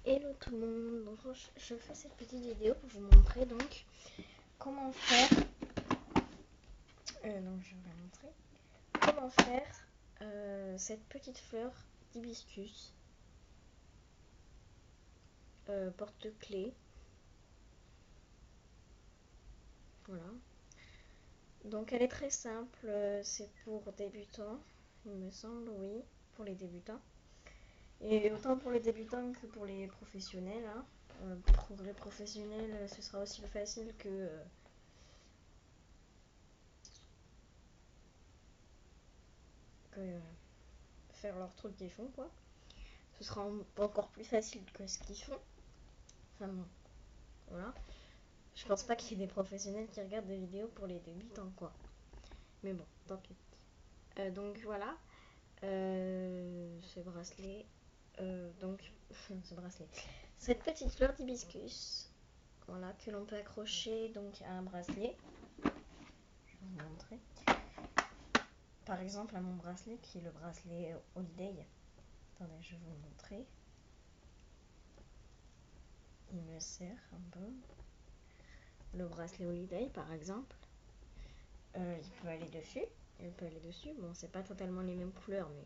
Hello tout le monde, donc je fais cette petite vidéo pour vous montrer donc comment faire, donc je vais vous montrer comment faire cette petite fleur d'hibiscus porte-clés, voilà. Donc elle est très simple, c'est pour débutants, il me semble, oui, pour les débutants. Et autant pour les débutants que pour les professionnels, hein. Pour les professionnels, ce sera aussi facile que faire leur truc qu'ils font, quoi. Ce sera encore plus facile que ce qu'ils font. Enfin bon, voilà. Je pense pas qu'il y ait des professionnels qui regardent des vidéos pour les débutants, quoi. Mais bon, tant pis. Donc voilà, ce bracelet, donc ce bracelet, cette petite fleur d'hibiscus, voilà, que l'on peut accrocher donc à un bracelet. Je vais vous montrer. Par exemple à mon bracelet qui est le bracelet Holiday. Attendez, je vais vous le montrer. Il me sert un peu. Le bracelet Holiday par exemple. Il peut aller dessus. Elle peut aller dessus. Bon, c'est pas totalement les mêmes couleurs, mais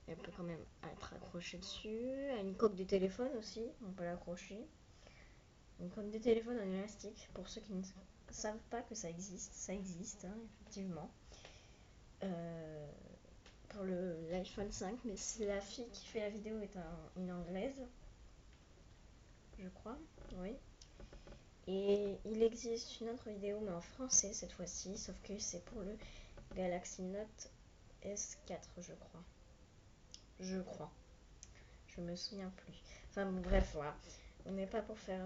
elle peut quand même être accrochée dessus. À une coque de téléphone aussi, on peut l'accrocher. Une coque de téléphone en élastique, pour ceux qui ne savent pas que ça existe, hein, effectivement. Pour l'iPhone 5, mais c'est la fille qui fait la vidéo est une anglaise, je crois, oui. Et il existe une autre vidéo, mais en français cette fois-ci, sauf que c'est pour le Galaxy Note S4, je crois. Je me souviens plus. Enfin bon, bref, voilà. On n'est pas pour faire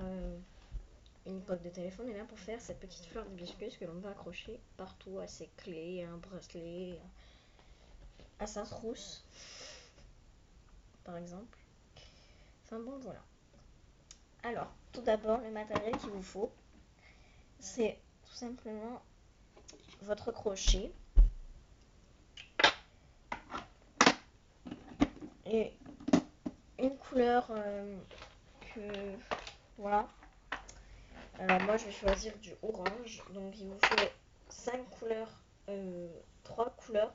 une coque de téléphone, on est là pour faire cette petite fleur d'hibiscus que l'on peut accrocher partout à ses clés, à un bracelet, à sa trousse, par exemple. Enfin bon, voilà. Alors, tout d'abord, le matériel qu'il vous faut, c'est tout simplement votre crochet et une couleur que voilà. Alors moi je vais choisir du orange, donc il vous faut 5 couleurs, 3 couleurs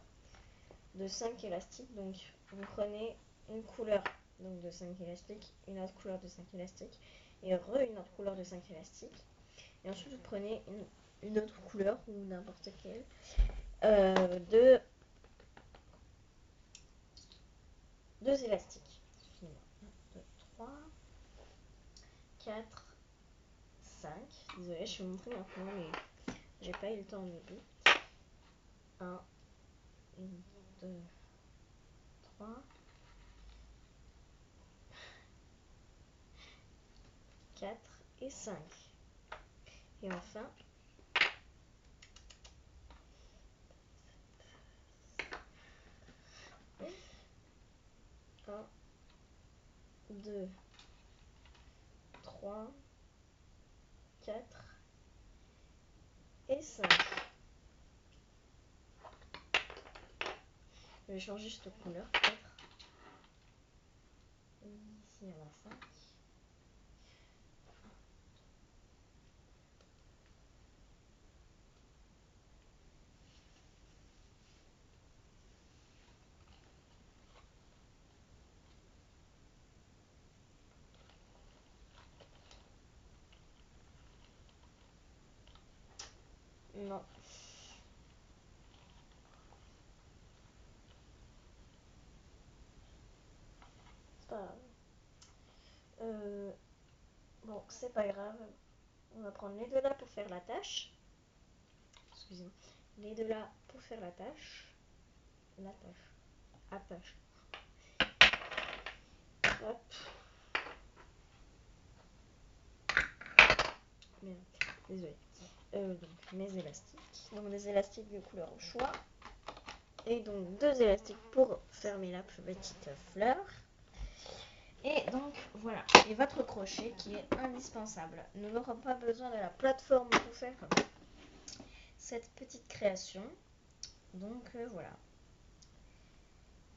de 5 élastiques. Donc vous prenez une couleur donc de 5 élastiques, une autre couleur de 5 élastiques et une autre couleur de 5 élastiques. Et ensuite vous prenez une autre couleur ou n'importe quelle de 2 élastiques. 1, 2, 3, 4, 5. Désolée, je vais vous montrer maintenant, mais j'ai pas eu le temps au début. 1, 2, 3, 4 et 5. Et enfin, 1, 2, 3, 4 et 5. Je vais changer cette couleur peut-être. Ici, on a 5. Non. C'est pas grave. Bon, c'est pas grave. On va prendre les deux là pour faire la tâche. Excusez-moi. Les deux là pour faire la tâche. La tâche. Attache. Hop. Merde. Désolée. Donc mes élastiques. Donc des élastiques de couleur au choix. Et donc 2 élastiques pour fermer la petite fleur. Et donc voilà. Et votre crochet qui est indispensable. Nous n'aurons pas besoin de la plateforme pour faire cette petite création. Donc voilà.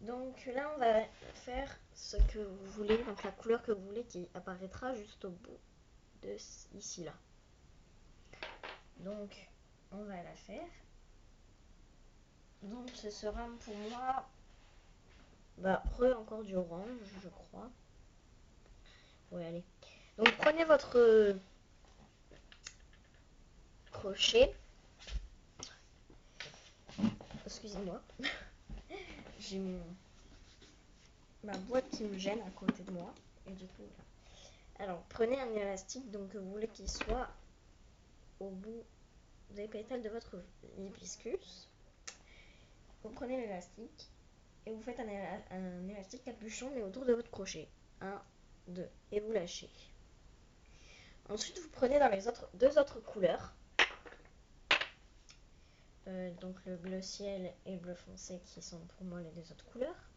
Donc là, on va faire ce que vous voulez, donc la couleur que vous voulez qui apparaîtra juste au bout de ici là. Donc on va la faire. Donc ce sera pour moi encore du orange, je crois. Oui, allez. Donc prenez votre crochet. Excusez-moi. J'ai ma boîte qui me gêne à côté de moi. Et du coup, voilà. Alors prenez un élastique donc que vous voulez qu'il soit au bout des pétales de votre hibiscus. Vous prenez l'élastique et vous faites un élastique capuchon mais autour de votre crochet. 1, 2 et vous lâchez. Ensuite vous prenez dans les deux autres couleurs, donc le bleu ciel et le bleu foncé qui sont pour moi les deux autres couleurs.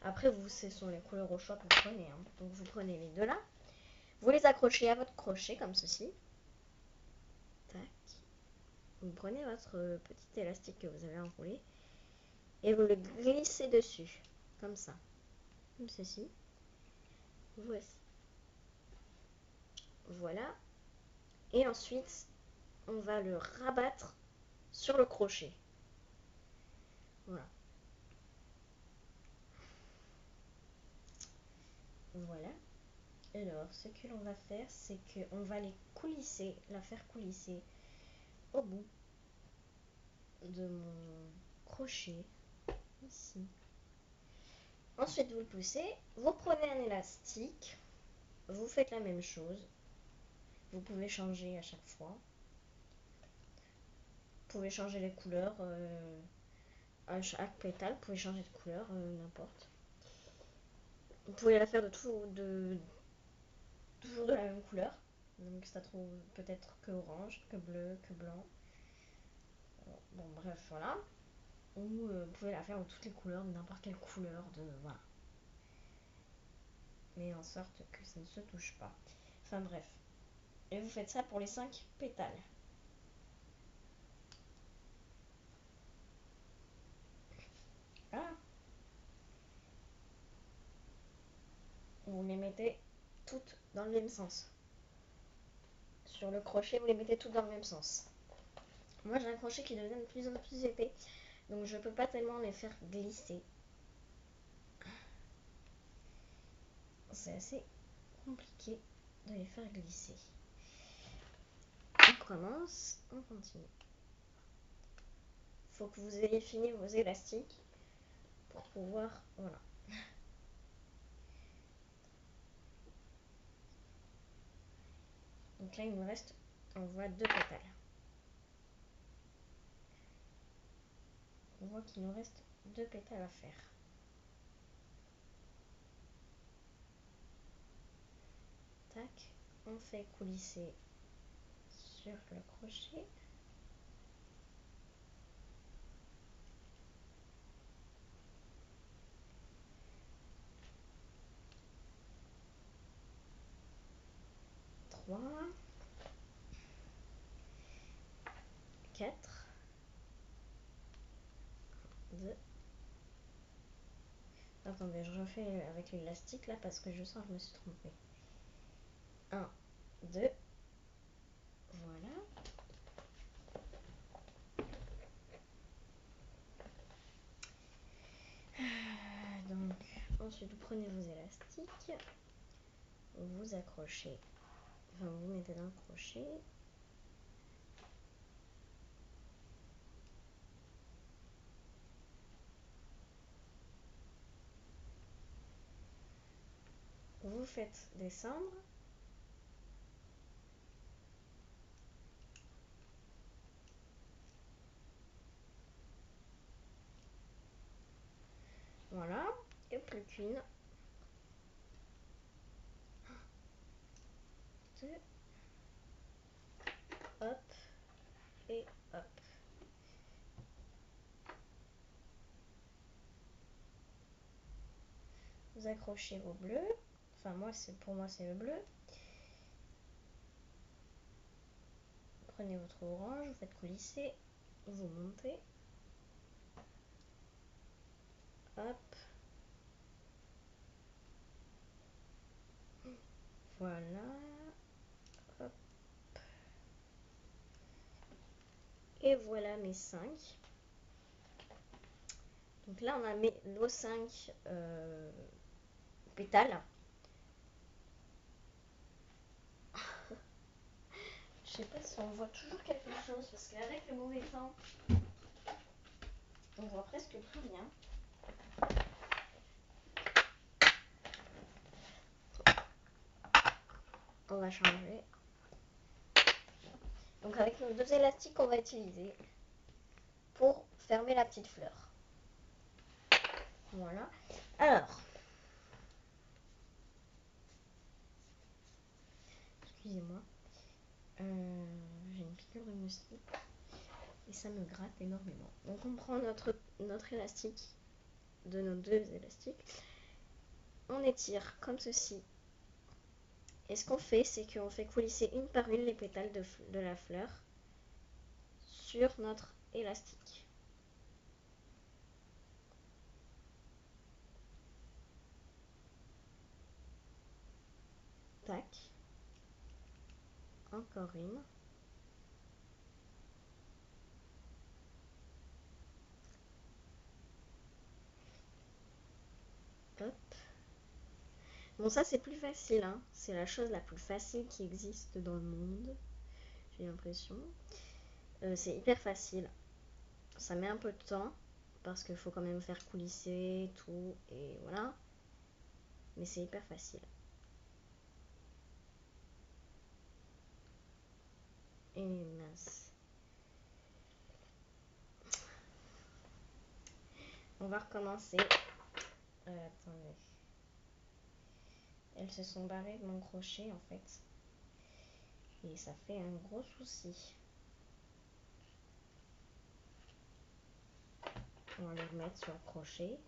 Après ce sont les couleurs au choix que vous prenez, hein. Donc vous prenez les deux là, vous les accrochez à votre crochet comme ceci. Tac. Vous prenez votre petit élastique que vous avez enroulé et vous le glissez dessus, comme ça, comme ceci. Voici. Voilà. Et ensuite, on va le rabattre sur le crochet. Voilà. Voilà. Alors, ce que l'on va faire, c'est qu'on va la faire coulisser au bout de mon crochet, ici. Ensuite, vous le poussez, vous prenez un élastique, vous faites la même chose. Vous pouvez changer à chaque fois. Vous pouvez changer les couleurs à chaque pétale, vous pouvez changer de couleur, n'importe. Vous pouvez la faire toujours de la même couleur. Donc ça trouve peut-être que orange, que bleu, que blanc. Bon bref, voilà. Ou vous pouvez la faire de toutes les couleurs, de n'importe quelle couleur, voilà. Mais en sorte que ça ne se touche pas. Enfin bref. Et vous faites ça pour les 5 pétales. Voilà. Vous les mettez toutes dans le même sens. Sur le crochet, vous les mettez toutes dans le même sens. Moi, j'ai un crochet qui devient de plus en plus épais, donc je peux pas tellement les faire glisser. C'est assez compliqué de les faire glisser. On commence, on continue. Faut que vous ayez fini vos élastiques pour pouvoir, voilà. Donc là, il me reste, on voit 2 pétales. On voit qu'il nous reste 2 pétales à faire. Tac, on fait coulisser sur le crochet. Trois, 4, 2. Attendez, je refais avec l'élastique là parce que je sens que je me suis trompée. 1, 2. Voilà. Donc, ensuite, vous prenez vos élastiques, vous accrochez, enfin, vous mettez dans le crochet. Vous faites descendre. Voilà, et plus qu'une. 2. Hop, et hop. Vous accrochez vos bleus. Enfin, pour moi, c'est le bleu. Prenez votre orange, vous faites coulisser, vous montez. Hop, Voilà. Hop. Et voilà mes 5. Donc là, on a nos 5 pétales. Je sais pas si on voit toujours quelque chose, parce qu'avec le mauvais temps, on voit presque plus rien. On va changer. Donc avec nos 2 élastiques qu'on va utiliser pour fermer la petite fleur. Voilà. Alors, excusez-moi, j'ai une piqûre de moustique et ça me gratte énormément. Donc on prend notre élastique, de nos 2 élastiques, on étire comme ceci. Et ce qu'on fait, c'est qu'on fait coulisser une par une les pétales de la fleur sur notre élastique. Tac. Encore une. Hop. Bon, ça c'est plus facile, hein. C'est la chose la plus facile qui existe dans le monde, j'ai l'impression. C'est hyper facile. Ça met un peu de temps, parce qu'il faut quand même faire coulisser tout, et voilà. Mais c'est hyper facile. Et mince. On va recommencer. Attendez. Elles se sont barrées de mon crochet en fait. Et ça fait un gros souci. On va les remettre sur le crochet.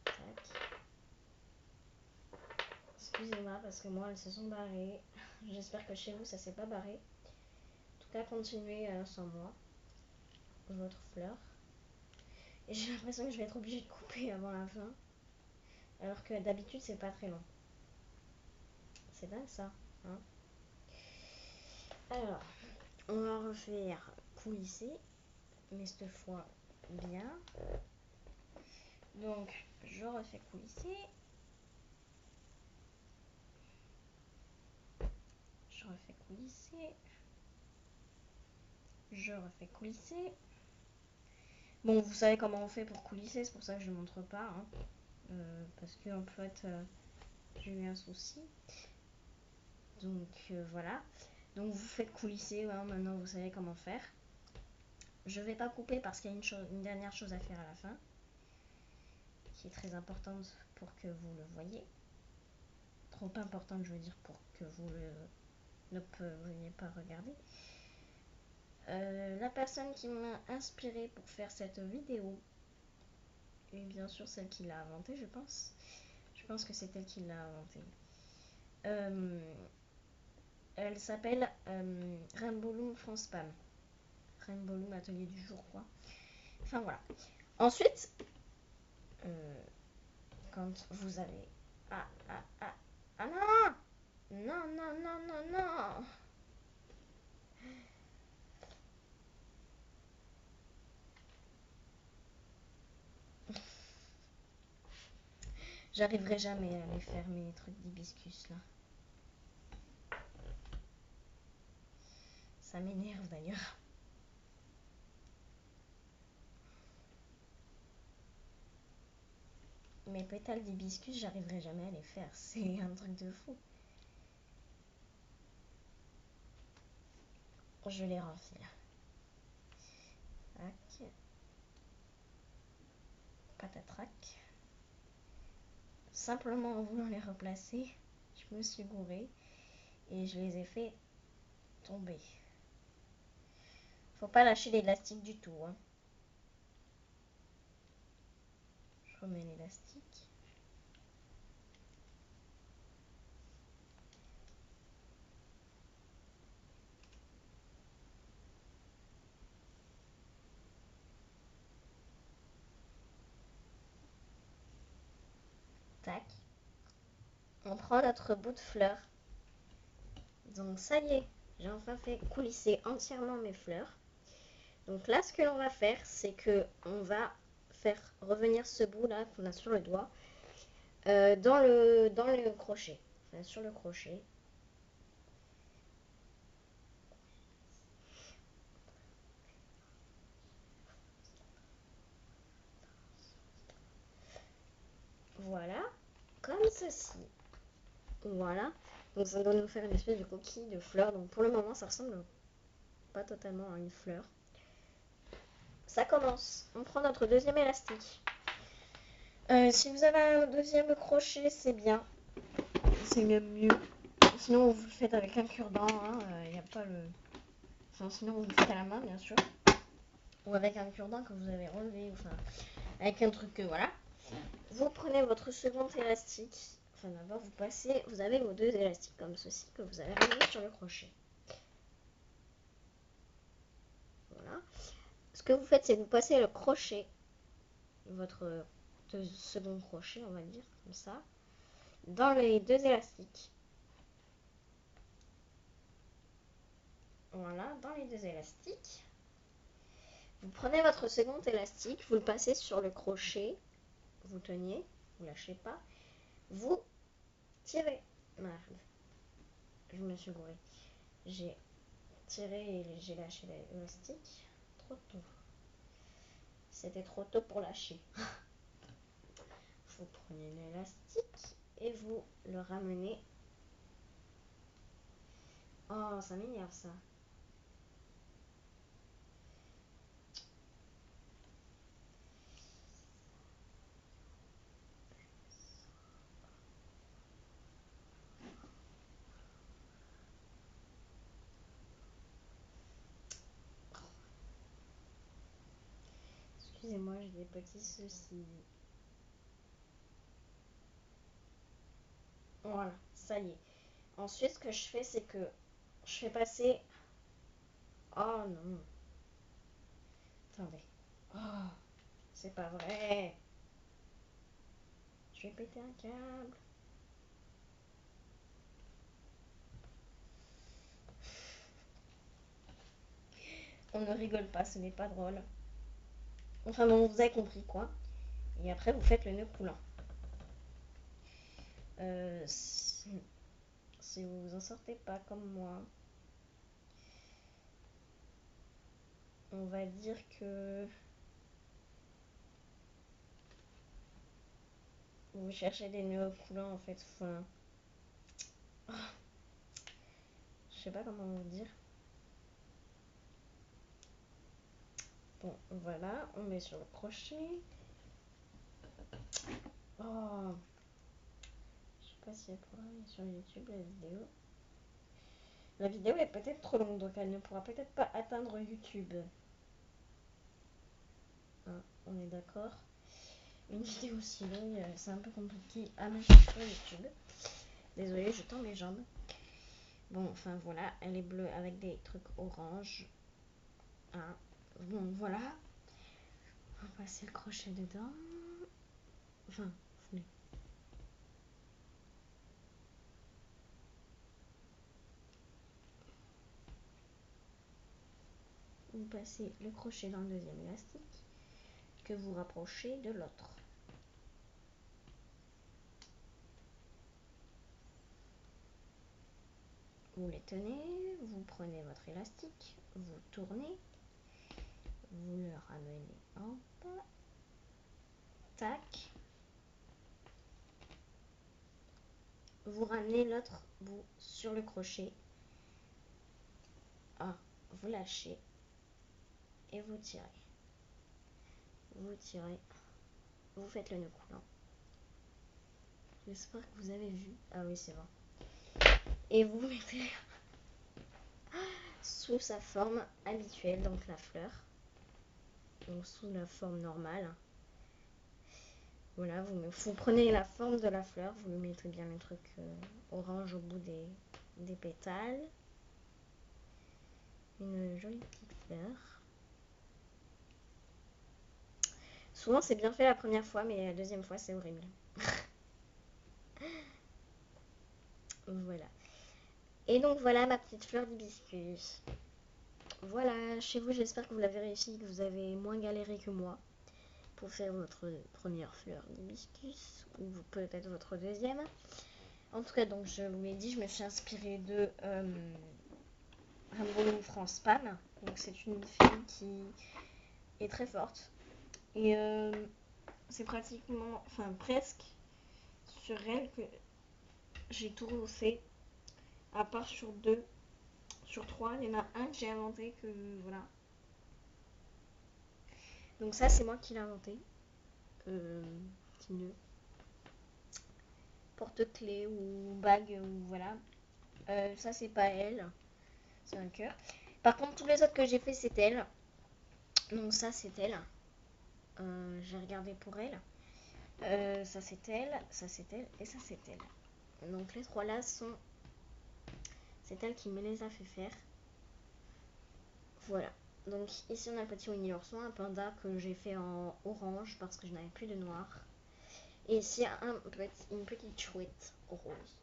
Tac. Excusez-moi parce que moi elles se sont barrées. J'espère que chez vous ça s'est pas barré. En tout cas continuez sans moi. Votre fleur. Et j'ai l'impression que je vais être obligée de couper avant la fin. Alors que d'habitude c'est pas très long. C'est dingue ça. Hein. Alors, on va refaire coulisser. Mais cette fois bien. Donc je refais coulisser. Je refais coulisser. Je refais coulisser. Bon, vous savez comment on fait pour coulisser, c'est pour ça que je ne montre pas. Hein. Parce que en fait, j'ai eu un souci. Donc voilà. Donc vous faites coulisser, hein, maintenant vous savez comment faire. Je ne vais pas couper parce qu'il y a une dernière chose à faire à la fin. Qui est très importante pour que vous le voyez. Trop importante, je veux dire, pour que vous ne veuillez pas regarder. La personne qui m'a inspiré pour faire cette vidéo, et bien sûr celle qui l'a inventée, je pense. Je pense que c'est elle qui l'a inventée. Elle s'appelle Rainbow Loom France Pam. Rainbow Loom Atelier du jour, quoi. Enfin voilà. Ensuite, quand vous avez... Ah non. Non, non, non, non, non. J'arriverai jamais à les faire mes trucs d'hibiscus là. Ça m'énerve d'ailleurs. Mes pétales d'hibiscus, j'arriverai jamais à les faire. C'est un truc de fou. Je les renfile. Tac. Patatrac. Simplement en voulant les replacer, je me suis gourée et je les ai fait tomber. Faut pas lâcher l'élastique du tout. Hein. Je remets l'élastique. Tac. On prend notre bout de fleur. Donc ça y est, j'ai enfin fait coulisser entièrement mes fleurs. Donc là, ce que l'on va faire, c'est que on va faire revenir ce bout là qu'on a sur le doigt dans le crochet, enfin sur le crochet. Voilà, comme ceci. Voilà. Donc ça doit nous faire une espèce de coquille de fleurs. Donc pour le moment, ça ressemble pas totalement à une fleur. Ça commence. On prend notre deuxième élastique. Si vous avez un deuxième crochet, c'est bien. C'est même mieux. Sinon, vous le faites avec un cure-dent. Y a pas le... Enfin, sinon, vous le faites à la main, bien sûr. Ou avec un cure-dent que vous avez relevé. Enfin, avec un truc, voilà. Vous prenez votre second élastique. Enfin, d'abord, vous passez... Vous avez vos deux élastiques comme ceci que vous avez remis sur le crochet. Voilà. Ce que vous faites, c'est que vous passez le crochet, votre second crochet, on va dire, comme ça, dans les deux élastiques. Voilà, dans les deux élastiques. Vous prenez votre second élastique, vous le passez sur le crochet, vous teniez, vous lâchez pas, vous tirez. Merde, je me suis gourée. J'ai tiré et j'ai lâché l'élastique trop tôt. C'était trop tôt pour lâcher. Vous prenez l'élastique et vous le ramenez. Oh, ça m'énerve ça. Excusez-moi, j'ai des petits soucis. Voilà, ça y est. Ensuite, ce que je fais, c'est que je fais passer... Oh non. Attendez. Oh, c'est pas vrai. Je vais péter un câble. On ne rigole pas, ce n'est pas drôle. Enfin bon, vous avez compris quoi. Et après, vous faites le nœud coulant. Si vous vous en sortez pas comme moi, on va dire que vous cherchez des nœuds coulants en fait. Enfin, je sais pas comment vous dire. Bon, voilà, on met sur le crochet. Oh, je sais pas si elle pourra aller sur YouTube la vidéo. La vidéo est peut-être trop longue, donc elle ne pourra peut-être pas atteindre YouTube. Hein, on est d'accord. Une vidéo aussi longue, c'est un peu compliqué à mettre sur YouTube. Désolée, je tends mes jambes. Bon, enfin voilà, elle est bleue avec des trucs orange. Hein. Bon, voilà. On va passer le crochet dedans. Enfin, venez. Vous passez le crochet dans le deuxième élastique que vous rapprochez de l'autre. Vous les tenez, vous prenez votre élastique, vous tournez, vous le ramenez en bas, tac, vous ramenez l'autre bout sur le crochet, vous lâchez et vous tirez. Vous tirez, vous faites le nœud coulant. J'espère que vous avez vu. Ah oui, c'est bon. Et vous mettez sous sa forme habituelle, donc la fleur. Donc sous la forme normale. Voilà, vous prenez la forme de la fleur, vous lui mettez bien le truc orange au bout des pétales. Une jolie petite fleur. Souvent c'est bien fait la première fois, mais la deuxième fois c'est horrible. Voilà. Et donc voilà ma petite fleur d'hibiscus. Voilà, chez vous, j'espère que vous l'avez réussi, que vous avez moins galéré que moi pour faire votre première fleur d'hibiscus, ou peut-être votre deuxième. En tout cas, donc je vous l'ai dit, je me suis inspirée de Rainbow France Pam. Donc c'est une fille qui est très forte. Et c'est pratiquement, enfin presque sur elle que j'ai tout refait. À part sur 2, sur 3, il y en a un que j'ai inventé que voilà. Donc ça c'est moi qui l'ai inventé. Petit nœud. Porte-clés ou bague ou voilà. Ça c'est pas elle. C'est un cœur. Par contre tous les autres que j'ai fait c'est elle. Donc ça c'est elle. J'ai regardé pour elle. Ça c'est elle, ça c'est elle et ça c'est elle. Donc les trois là sont... C'est elle qui me les a fait faire. Voilà. Donc ici on a un petit Winnie l'ourson, un panda que j'ai fait en orange parce que je n'avais plus de noir. Et ici une petite chouette rose.